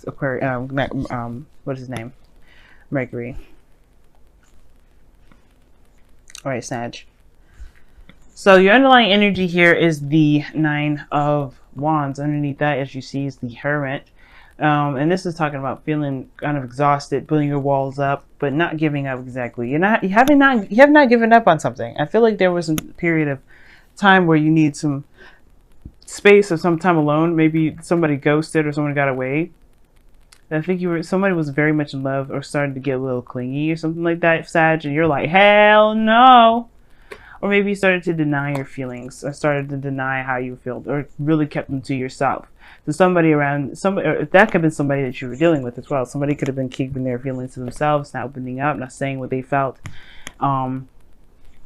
Aquarius, what is his name? Mercury. All right, Sag. So your underlying energy here is the Nine of Wands. Underneath that, as you see, is the Hermit. And this is talking about feeling kind of exhausted, putting your walls up, but not giving up exactly. You have not given up on something. I feel like there was a period of time where you need some space or some time alone. Maybe somebody ghosted or someone got away. I think somebody was very much in love or started to get a little clingy or something like that, Sag, and you're like, hell no. Or maybe you started to deny your feelings, or started to deny how you feel, or really kept them to yourself. So somebody around, or that could have been somebody that you were dealing with as well. Somebody could have been keeping their feelings to themselves, not opening up, not saying what they felt. And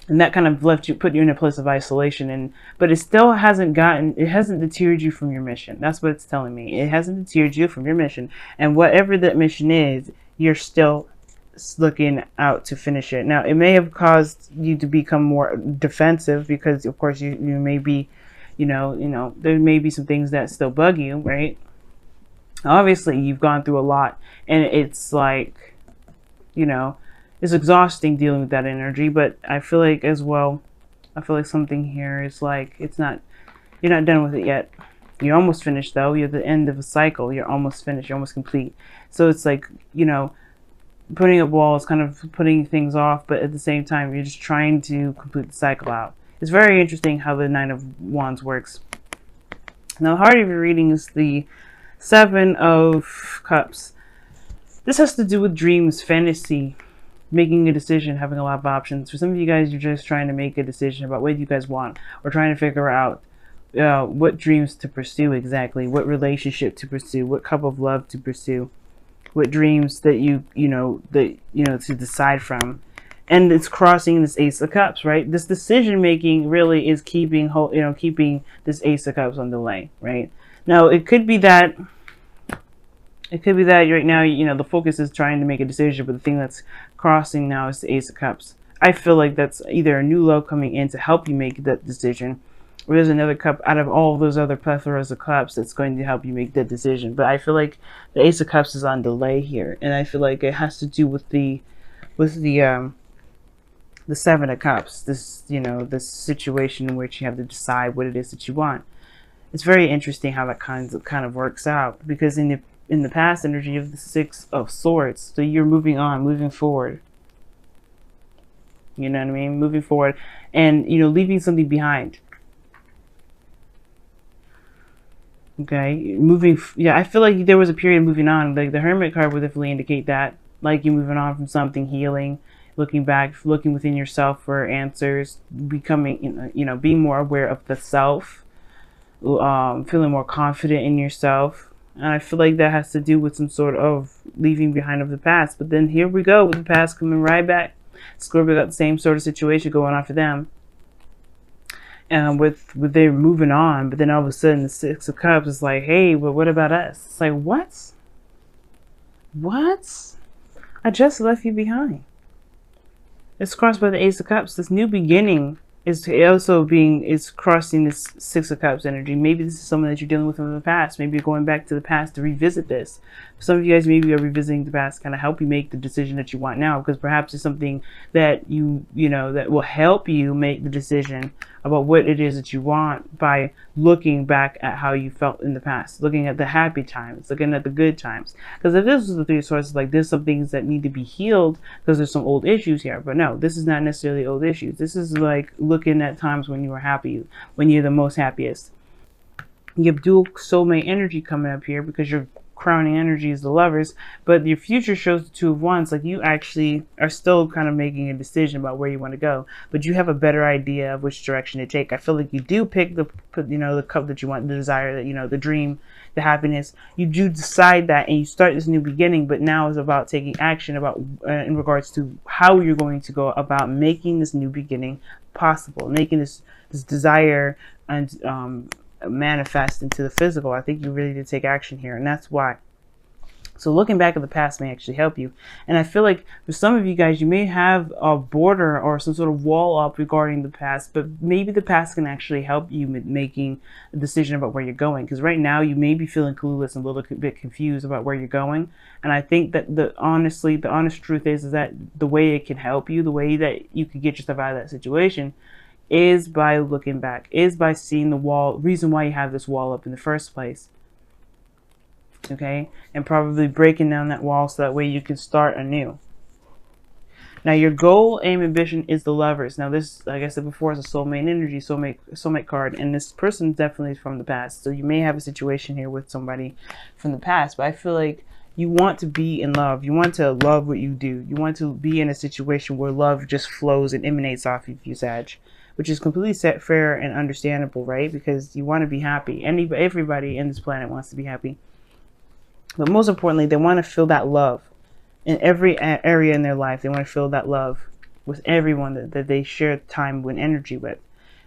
that kind of put you in a place of isolation. But it still hasn't deterred you from your mission. That's what it's telling me. It hasn't deterred you from your mission. And whatever that mission is, you're still looking out to finish it. Now, it may have caused you to become more defensive because, of course, you may be, there may be some things that still bug you, right? Obviously, you've gone through a lot, and it's like, it's exhausting dealing with that energy. But I feel like as well, something here is like, you're not done with it yet. You're almost finished though. You're at the end of a cycle. You're almost finished. You're almost complete. So it's like, putting up walls, kind of putting things off, but at the same time, you're just trying to complete the cycle out. It's very interesting how the Nine of Wands works. Now, the heart of your reading is the Seven of Cups. This has to do with dreams, fantasy, making a decision, having a lot of options. For some of you guys, you're just trying to make a decision about what you guys want, or trying to figure out what dreams to pursue exactly, what relationship to pursue, what cup of love to pursue, what dreams that to decide from. And it's crossing this Ace of Cups, right? This decision making really is keeping this Ace of Cups on delay, right? Now, it could be that right now, the focus is trying to make a decision, but the thing that's crossing now is the Ace of Cups. I feel like that's either a new love coming in to help you make that decision, or there's another cup out of all those other plethoras of cups that's going to help you make that decision. But I feel like the Ace of Cups is on delay here, and I feel like it has to do with the Seven of Cups. This this situation in which you have to decide what it is that you want. It's very interesting how that kind of works out, because in the past energy of the Six of Swords, so you're moving on, moving forward. You know what I mean? Moving forward, and leaving something behind. Okay, I feel like there was a period of moving on. Like the Hermit card would definitely indicate that, like you're moving on from something, healing, looking back, looking within yourself for answers, becoming, being more aware of the self, feeling more confident in yourself. And I feel like that has to do with some sort of leaving behind of the past. But then here we go with the past coming right back. Scorpio got the same sort of situation going on for them. And with they're moving on, but then all of a sudden the Six of Cups is like, hey, but what about us? It's like, what? I just left you behind. It's crossed by the Ace of Cups. This new beginning is crossing this Six of Cups energy. Maybe this is someone that you're dealing with from the past. Maybe you're going back to the past to revisit this. Some of you guys maybe are revisiting the past, kind of help you make the decision that you want now, because perhaps it's something that that will help you make the decision about what it is that you want by looking back at how you felt in the past, looking at the happy times, looking at the good times. Because if this was the Three of Swords, like there's some things that need to be healed because there's some old issues here. But no, this is not necessarily old issues. This is like looking at times when you were happy, when you're the most happiest. You have dual soulmate energy coming up here because your crowning energy is the Lovers, but your future shows the Two of Wands. Like you actually are still kind of making a decision about where you want to go, but you have a better idea of which direction to take. I feel like you do pick the cup that you want, the desire, that the dream, the happiness. You do decide that, and you start this new beginning. But now it's about taking action about in regards to how you're going to go about making this new beginning possible, making this desire and manifest into the physical. I think you really did take action here, and that's why. So looking back at the past may actually help you. And I feel like for some of you guys, you may have a border or some sort of wall up regarding the past, but maybe the past can actually help you with making a decision about where you're going. Because right now you may be feeling clueless and a little bit confused about where you're going. And I think that the honest truth is that the way it can help you, the way that you can get yourself out of that situation, is by looking back, is by seeing the wall, reason why you have this wall up in the first place. Okay, and probably breaking down that wall so that way you can start anew. Now your goal, aim, and vision is the Lovers. Now this, like I said before, is a soulmate energy, soulmate card, and this person definitely is from the past. So you may have a situation here with somebody from the past, but I feel like you want to be in love. You want to love what you do. You want to be in a situation where love just flows and emanates off of you, Sag, which is completely fair and understandable, right? Because you want to be happy. Everybody in this planet wants to be happy. But most importantly, they want to feel that love in every area in their life. They want to feel that love with everyone that they share time and energy with.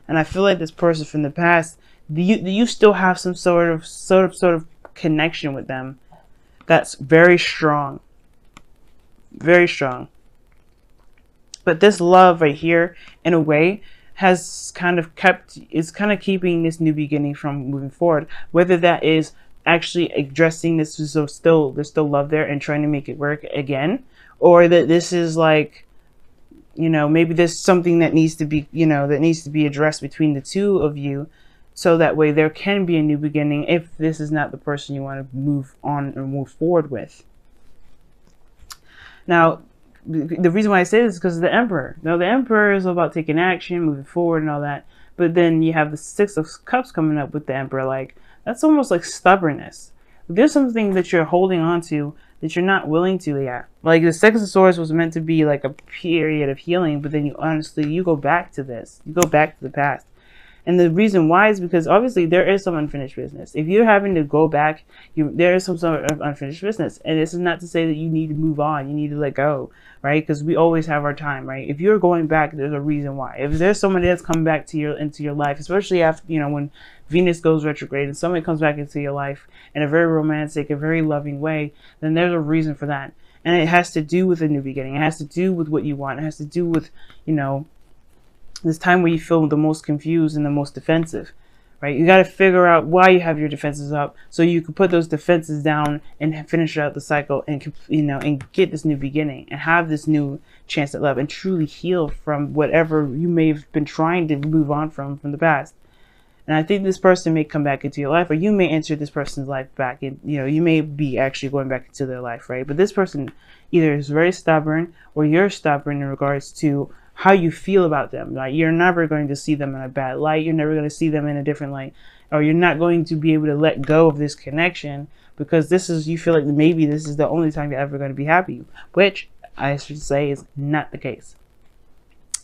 And I feel like this person from the past, you still have some sort of connection with them that's very strong. Very strong. But this love right here, in a way, is kind of keeping this new beginning from moving forward. Whether that is actually addressing this, so there's still love there and trying to make it work again, or that this is like, maybe there's something that needs to be, that needs to be addressed between the two of you, so that way there can be a new beginning if this is not the person you want to move on or move forward with. Now, the reason why I say this is because of the Emperor. Now, the Emperor is all about taking action, moving forward and all that, but then you have the Six of Cups coming up with the Emperor. Like, that's almost like stubbornness. There's something that you're holding on to that you're not willing to yet. Like the Six of Swords was meant to be like a period of healing, but then you go back to this. You go back to the past. And the reason why is because obviously there is some unfinished business. If you're having to go back, there is some sort of unfinished business. And this is not to say that you need to move on. You need to let go, right? Because we always have our time, right? If you're going back, there's a reason why. If there's somebody that's coming back to into your life, especially after, when Venus goes retrograde and somebody comes back into your life in a very romantic, a very loving way, then there's a reason for that. And it has to do with a new beginning. It has to do with what you want. It has to do with, this time where you feel the most confused and the most defensive, right? You got to figure out why you have your defenses up so you can put those defenses down and finish out the cycle and, and get this new beginning and have this new chance at love and truly heal from whatever you may have been trying to move on from the past. And I think this person may come back into your life, or you may enter this person's life back in, you may be actually going back into their life, right? But this person either is very stubborn or you're stubborn in regards to how you feel about them. Like, you're never going to see them in a bad light. You're never going to see them in a different light, or you're not going to be able to let go of this connection because you feel like maybe this is the only time you're ever going to be happy, which I should say is not the case.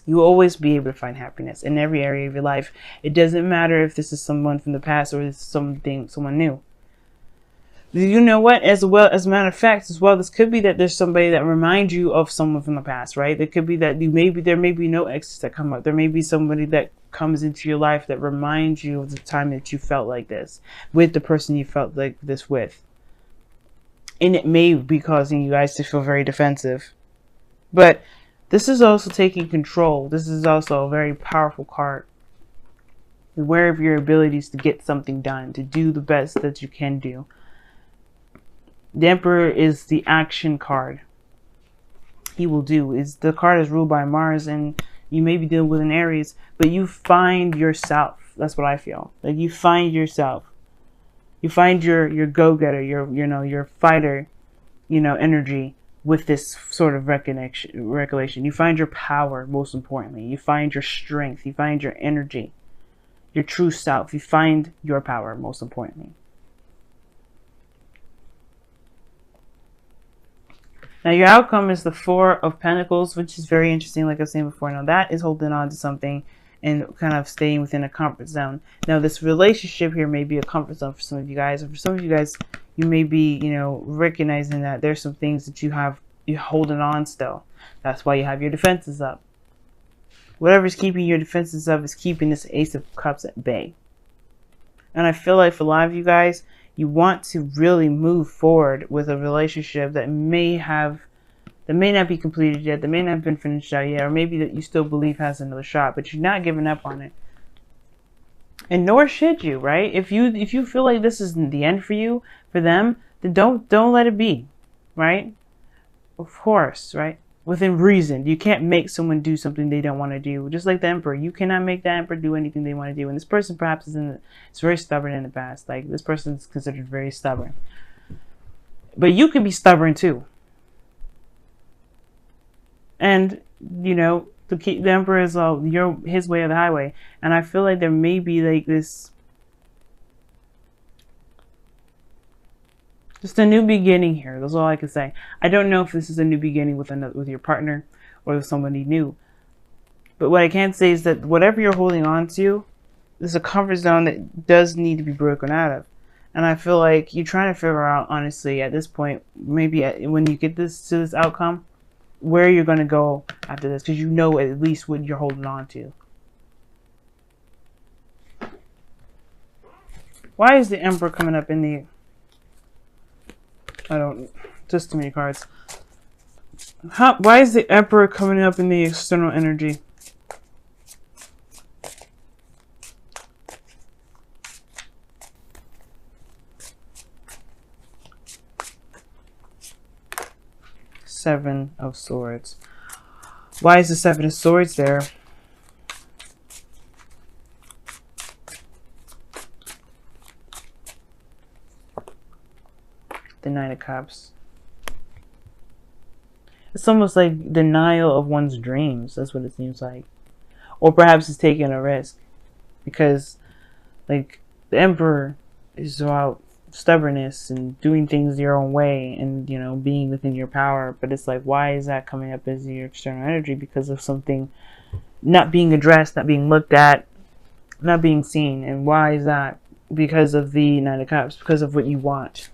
You will always be able to find happiness in every area of your life. It doesn't matter if this is someone from the past or it's someone new. You know what? As a matter of fact, this could be that there's somebody that reminds you of someone from the past, right? It could be that there may be no exes that come up. There may be somebody that comes into your life that reminds you of the time that you felt like this with the person you felt like this with. And it may be causing you guys to feel very defensive. But this is also taking control. This is also a very powerful card. Aware of your abilities to get something done, to do the best that you can do. The Emperor is the action card. He will do. The card is ruled by Mars, and you may be dealing with an Aries, but you find yourself. That's what I feel. Like, you find yourself. You find your go-getter, your fighter, energy with this sort of recollection. You find your power, most importantly. You find your strength. You find your energy, your true self. You find your power, most importantly. Now, your outcome is the Four of Pentacles, which is very interesting, like I was saying before. Now, that is holding on to something and kind of staying within a comfort zone. Now, this relationship here may be a comfort zone for some of you guys. Or for some of you guys, you may be, recognizing that there's some things that you're holding on still. That's why you have your defenses up. Whatever's keeping your defenses up is keeping this Ace of Cups at bay. And I feel like for a lot of you guys, you want to really move forward with a relationship that may not be completed yet, that may not have been finished out yet, or maybe that you still believe has another shot, but you're not giving up on it. And nor should you, right? If you feel like this is the end for you, for them, then don't let it be, right? Of course, right? Within reason. You can't make someone do something they don't want to do. Just like the Emperor, you cannot make the Emperor do anything they want to do. And this person perhaps is very stubborn in the past. Like, this person is considered very stubborn. But you can be stubborn too. And, you know, the Emperor is his way or the highway. And I feel like there may be like this, just a new beginning here. That's all I can say. I don't know if this is a new beginning with your partner or with somebody new. But what I can say is that whatever you're holding on to, there's a comfort zone that does need to be broken out of. And I feel like you're trying to figure out, honestly, at this point, maybe when you get to this outcome, where you're going to go after this, because you know at least what you're holding on to. Why is the Emperor coming up in the... just too many cards. Why is the Emperor coming up in the external energy? Seven of Swords. Why is the Seven of Swords there? The Nine of Cups. It's almost like denial of one's dreams. That's what it seems like. Or perhaps it's taking a risk. Because, like, the Emperor is about stubbornness and doing things your own way and, you know, being within your power. But it's like, why is that coming up as your external energy? Because of something not being addressed, not being looked at, not being seen. And why is that? Because of the Nine of Cups. Because of what you want.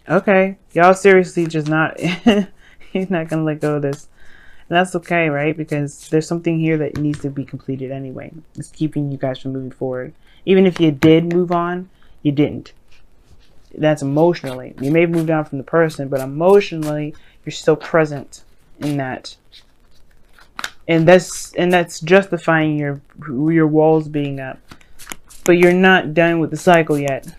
Okay, y'all seriously just not, he's not going to let go of this. And that's okay, right? Because there's something here that needs to be completed anyway. It's keeping you guys from moving forward. Even if you did move on, you didn't. That's emotionally. You may have moved on from the person, but emotionally, you're still present in that. And that's justifying your walls being up. But you're not done with the cycle yet.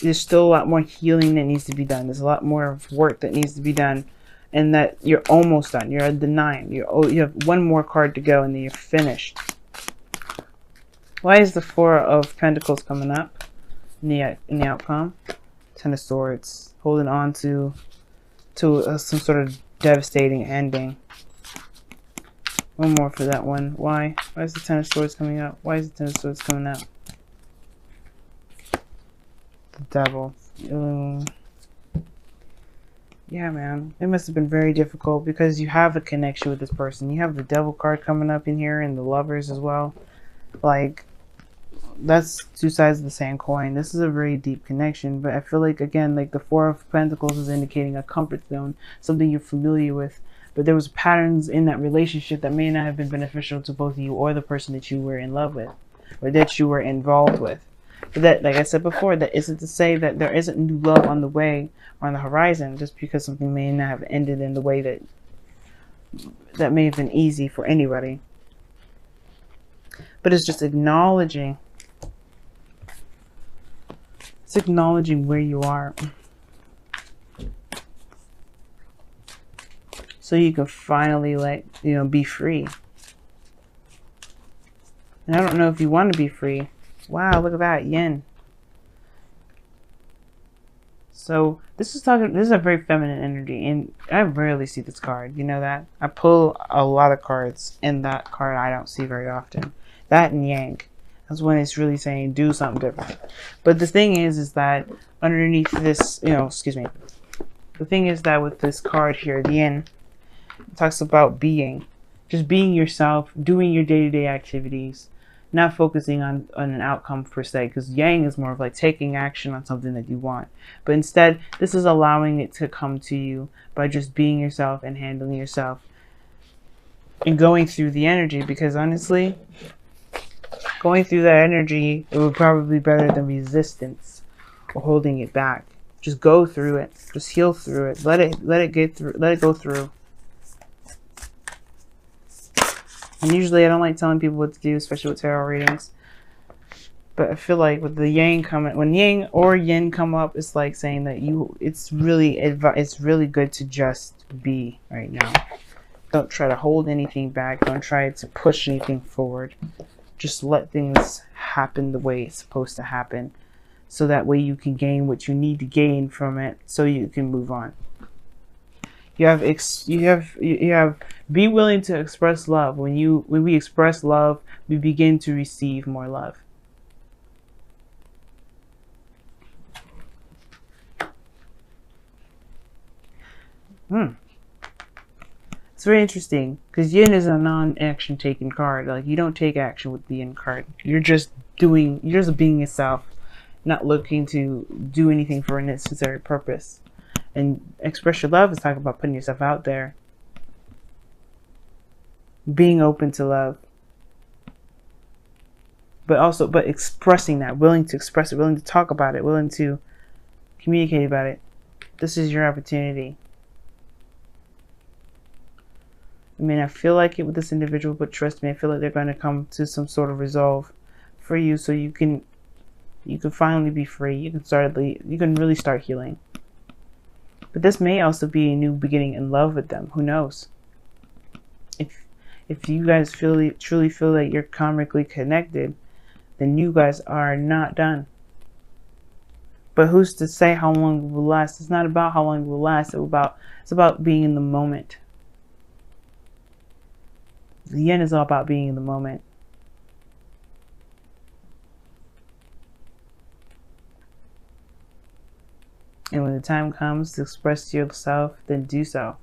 There's still a lot more healing that needs to be done. There's a lot more work that needs to be done. And that you're almost done. You're at the 9. You have one more card to go and then you're finished. Why is the Four of Pentacles coming up in the outcome? Ten of Swords. Holding on to some sort of devastating ending. One more for that one. Why? Why is the Ten of Swords coming up? Why is the Ten of Swords coming up? The Devil. Yeah, man. It must have been very difficult because you have a connection with this person. You have the Devil card coming up in here and the Lovers as well. Like, that's two sides of the same coin. This is a very deep connection, but I feel like, again, like the Four of Pentacles is indicating a comfort zone, something you're familiar with. But there was patterns in that relationship that may not have been beneficial to both you or the person that you were in love with or that you were involved with. But that, like I said before, that isn't to say that there isn't new love on the way or on the horizon just because something may not have ended in the way that may have been easy for anybody. But it's just acknowledging. It's acknowledging where you are. So you can finally be free. And I don't know if you want to be free. Wow, look at that, yin. So this is a very feminine energy, and I rarely see this card. You know that? I pull a lot of cards, and that card I don't see very often. That and yang. That's when it's really saying do something different. But the thing is that underneath this, excuse me. The thing is that with this card here, the yin, it talks about being. Just being yourself, doing your day-to-day activities. Not focusing on an outcome per se, because yang is more of like taking action on something that you want. But instead, this is allowing it to come to you by just being yourself and handling yourself and going through the energy. Because honestly, going through that energy, it would probably be better than resistance or holding it back. Just go through it. Just heal through it. Let it get through. Let it go through. And usually I don't like telling people what to do, especially with tarot readings. But I feel like with the yang coming, when yang or yin come up, it's like saying that it's really good to just be right now. Don't try to hold anything back. Don't try to push anything forward. Just let things happen the way it's supposed to happen. So that way you can gain what you need to gain from it, so you can move on. You have be willing to express love. When we express love, we begin to receive more love. It's very interesting because yin is a non-action taking card. Like, you don't take action with the yin card. You're just being yourself, not looking to do anything for a necessary purpose. And express your love is talking about putting yourself out there, being open to love, but expressing that, willing to express it, willing to talk about it, willing to communicate about it. This is your opportunity. I mean, I feel like it with this individual, but trust me, I feel like they're going to come to some sort of resolve for you, so you can finally be free. You can really start healing. But this may also be a new beginning in love with them. Who knows? If you guys truly feel that you're karmically connected, then you guys are not done. But who's to say how long it will last? It's not about how long it will last. It's about being in the moment. The yin is all about being in the moment. And when the time comes to express yourself, then do so.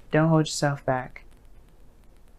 Don't hold yourself back.